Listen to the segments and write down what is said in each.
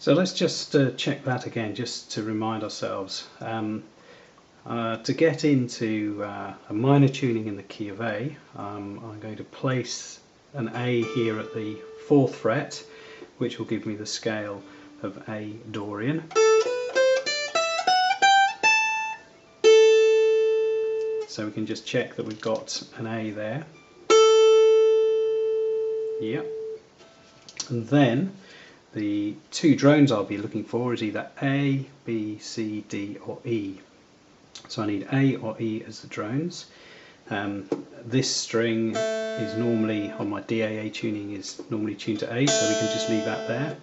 So let's just check that again, just to remind ourselves. To get into a minor tuning in the key of A, I'm going to place an A here at the 4th fret, which will give me the scale of A Dorian. So we can just check that we've got an A there. Yep. And then the two drones I'll be looking for is either A, B, C, D or E. So I need A or E as the drones. This string is normally, on my DAA tuning, is normally tuned to A, so we can just leave that there.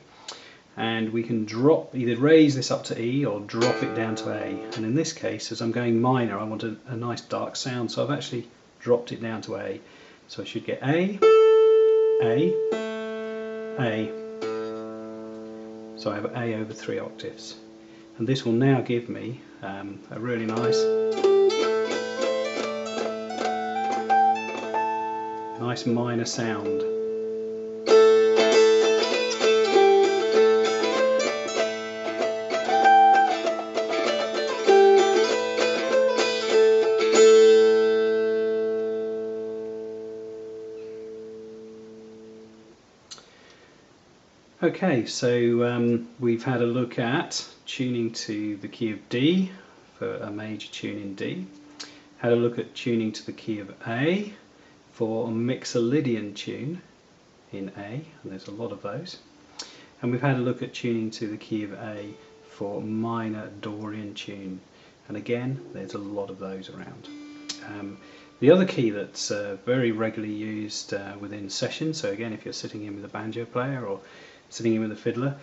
And we can either raise this up to E or drop it down to A. And in this case, as I'm going minor, I want a nice dark sound, so I've actually dropped it down to A. So I should get A, A, A. So I have A over 3 octaves. And this will now give me a really nice minor sound. Okay, so we've had a look at tuning to the key of D for a major tune in D, had a look at tuning to the key of A for a Mixolydian tune in A, and there's a lot of those, and we've had a look at tuning to the key of A for minor Dorian tune, and again there's a lot of those around. The other key that's very regularly used within sessions, so again if you're sitting in with a banjo player or sitting in with a fiddler,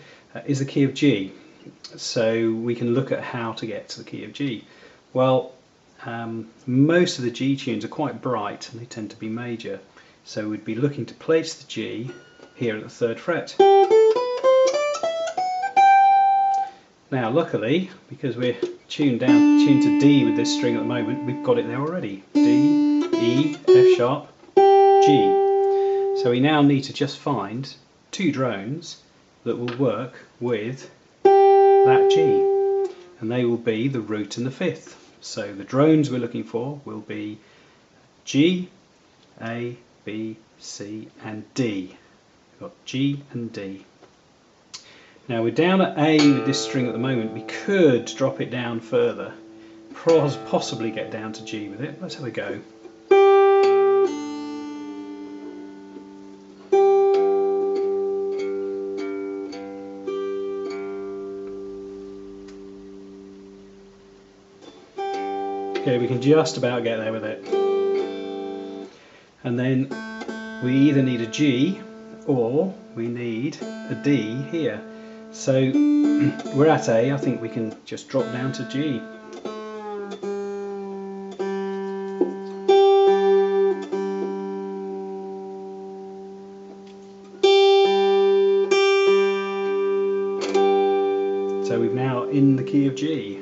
is the key of G. So we can look at how to get to the key of G. Well, most of the G tunes are quite bright and they tend to be major, so we'd be looking to place the G here at the 3rd fret. Now luckily, because we're tuned to D with this string at the moment, we've got it there already. D, E, F sharp, G. So we now need to just find 2 drones that will work with that G, and they will be the root and the 5th. So the drones we're looking for will be G, A, B, C and D. We've got G and D. Now we're down at A with this string at the moment. We could drop it down further, possibly get down to G with it. Let's have a go. Okay, we can just about get there with it. And then we either need a G or we need a D here. So we're at A, I think we can just drop down to G. So we're now in the key of G.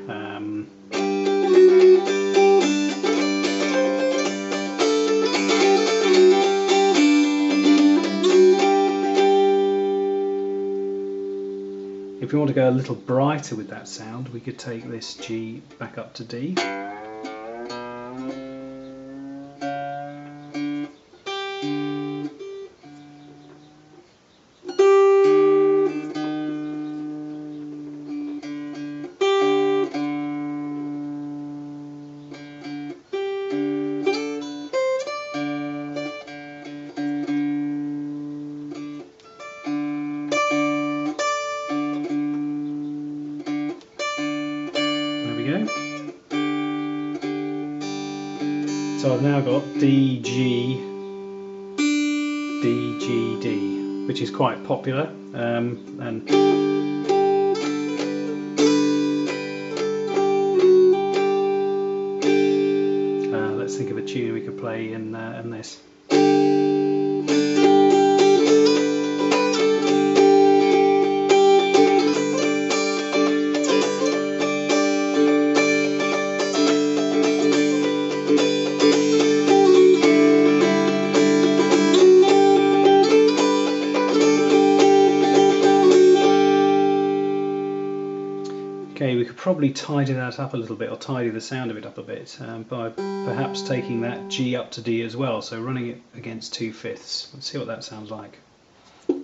If we want to go a little brighter with that sound, we could take this G back up to D. So I've now got D, G, D, G, D, which is quite popular, and let's think of a tune we could play in this. probably tidy that up a little bit, or tidy the sound of it up a bit, by perhaps taking that G up to D as well, so running it against 2/5. Let's see what that sounds like.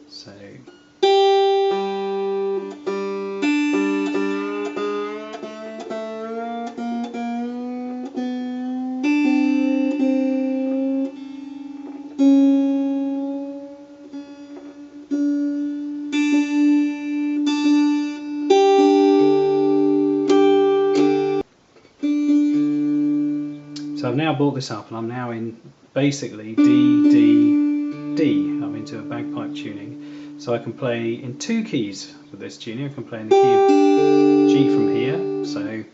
So. So I've now brought this up and I'm now in basically D, D, D. I'm into a bagpipe tuning. So I can play in two keys with this tuning. I can play in the key of G from here. So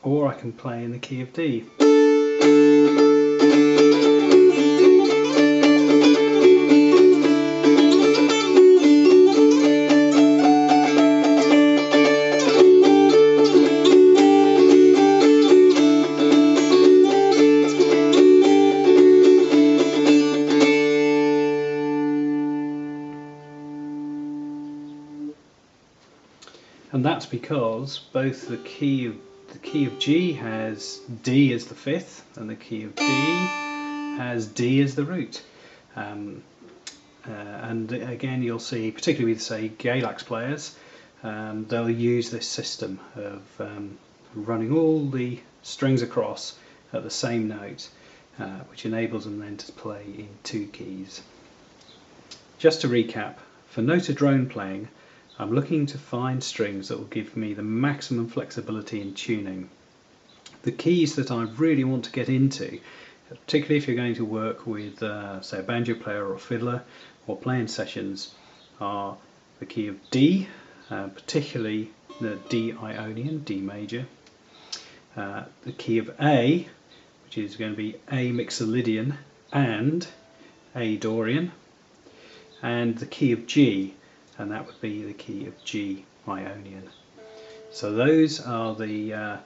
or I can play in the key of D. And that's because both the key of G has D as the fifth, and the key of D has D as the root. And again, you'll see, particularly with, say, Galax players, they'll use this system of running all the strings across at the same note, which enables them then to play in two keys. Just to recap, for noted drone playing, I'm looking to find strings that will give me the maximum flexibility in tuning. The keys that I really want to get into, particularly if you're going to work with, say, a banjo player or a fiddler, or playing sessions, are the key of D, particularly the D Ionian, D major, the key of A, which is going to be A Mixolydian and A Dorian, and the key of G, and that would be the key of G Ionian. So those are the,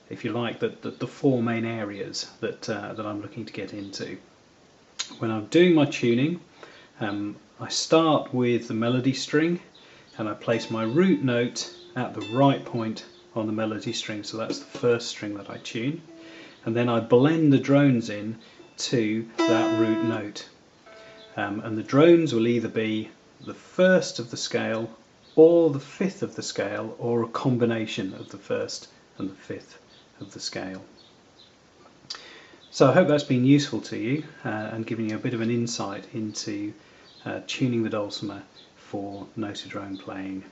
if you like, the four main areas that I'm looking to get into. When I'm doing my tuning, I start with the melody string, and I place my root note at the right point on the melody string, so that's the first string that I tune, and then I blend the drones in to that root note. And the drones will either be the first of the scale or the fifth of the scale, or a combination of the first and the fifth of the scale. So I hope that's been useful to you and giving you a bit of an insight into tuning the dulcimer for noted drone playing.